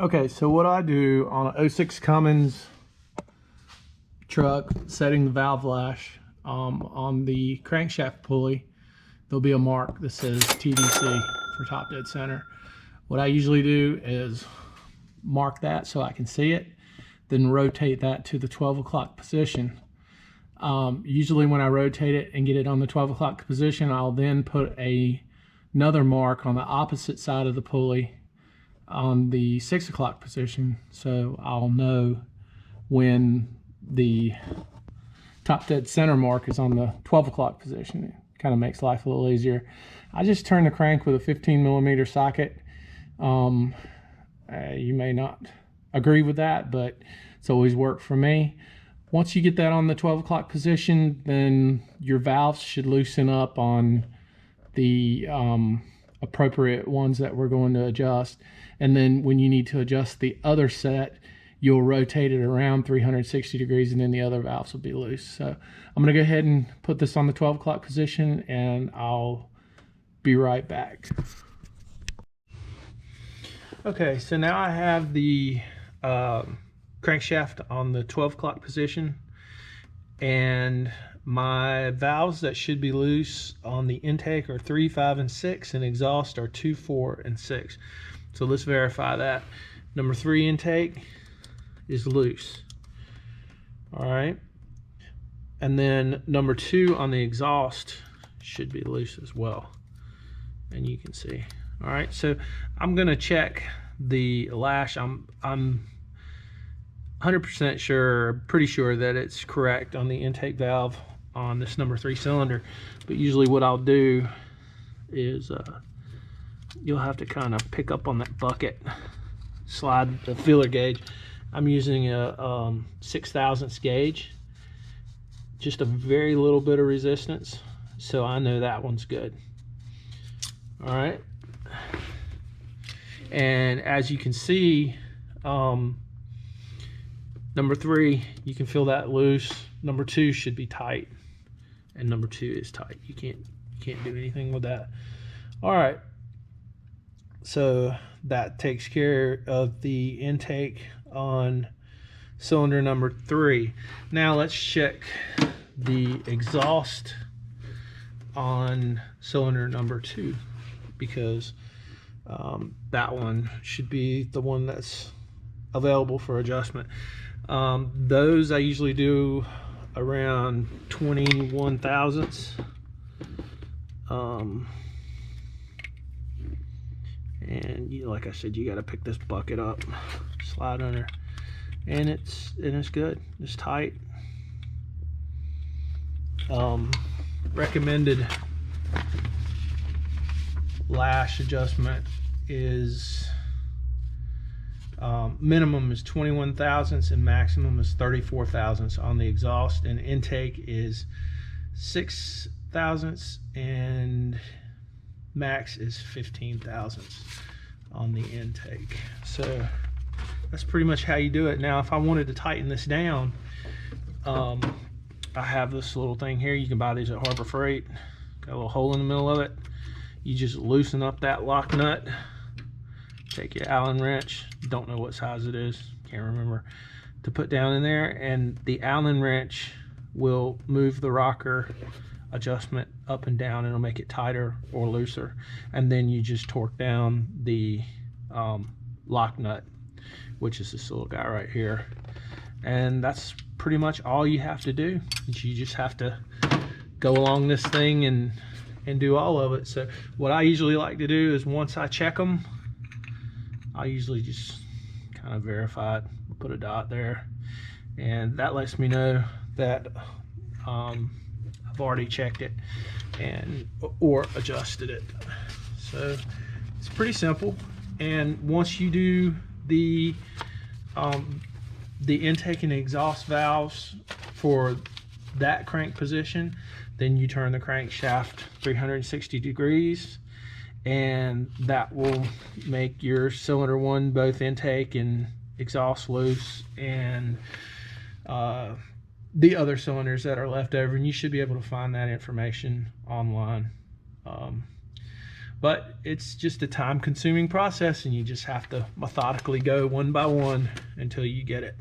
Okay, so what I do on an 06 Cummins truck, setting the valve lash, on the crankshaft pulley, there'll be a mark that says TDC for top dead center. What I usually do is mark that so I can see it, then rotate that to the 12 o'clock position. Usually when I rotate it and get it on the 12 o'clock position, I'll then put another mark on the opposite side of the pulley on the 6 o'clock position, so I'll know when the top dead center mark is on the 12 o'clock position. It kind of makes life a little easier. I just turn the crank with a 15mm socket. You may not agree with that, but it's always worked for me. Once you get that on the 12 o'clock position, then your valves should loosen up on the appropriate ones that we're going to adjust. And then when you need to adjust the other set, you'll rotate it around 360 degrees and then the other valves will be loose. So I'm gonna go ahead and put this on the 12 o'clock position and I'll be right back. Okay, so now I have the crankshaft on the 12 o'clock position, and my valves that should be loose on the intake are 3, 5, and 6, and exhaust are 2, 4, and 6. So let's verify that. Number 3 intake is loose. All right. And then number 2 on the exhaust should be loose as well. And you can see. All right. So I'm going to check the lash. I'm 100% sure, pretty sure that it's correct on the intake valve on this number 3 cylinder. But usually what I'll do is you'll have to kind of pick up on that bucket, slide the feeler gauge. I'm using a 6/1000 gauge, just a very little bit of resistance, so I know that one's good. All right, and as you can see, number 3, you can feel that loose. Number 2 should be tight, and number 2 is tight. You can't do anything with that. All right, so that takes care of the intake on cylinder number 3. Now let's check the exhaust on cylinder number 2, because that one should be the one that's available for adjustment. Those I usually do around 21 thousandths. And like I said, you got to pick this bucket up, slide under, and it's good. It's tight. Recommended lash adjustment is minimum is 21 thousandths and maximum is 34 thousandths on the exhaust, and intake is 6 thousandths and max is 15 thousandths on the intake. So that's pretty much how you do it. Now if I wanted to tighten this down, I have this little thing here. You can buy these at Harbor Freight. Got a little hole in the middle of it. You just loosen up that lock nut, take your Allen wrench, don't know what size it is, can't remember, to put down in there, and the Allen wrench will move the rocker adjustment up and down, and it'll make it tighter or looser. And then you just torque down the lock nut, which is this little guy right here, and that's pretty much all you have to do. You just have to go along this thing and do all of it. So what I usually like to do is, once I check them, I usually just kind of verify it, put a dot there, and that lets me know that I've already checked it or adjusted it. So it's pretty simple. And once you do the intake and exhaust valves for that crank position, then you turn the crankshaft 360 degrees, and that will make your cylinder 1 both intake and exhaust loose, and the other cylinders that are left over, and you should be able to find that information online. But it's just a time consuming process, and you just have to methodically go one by one until you get it.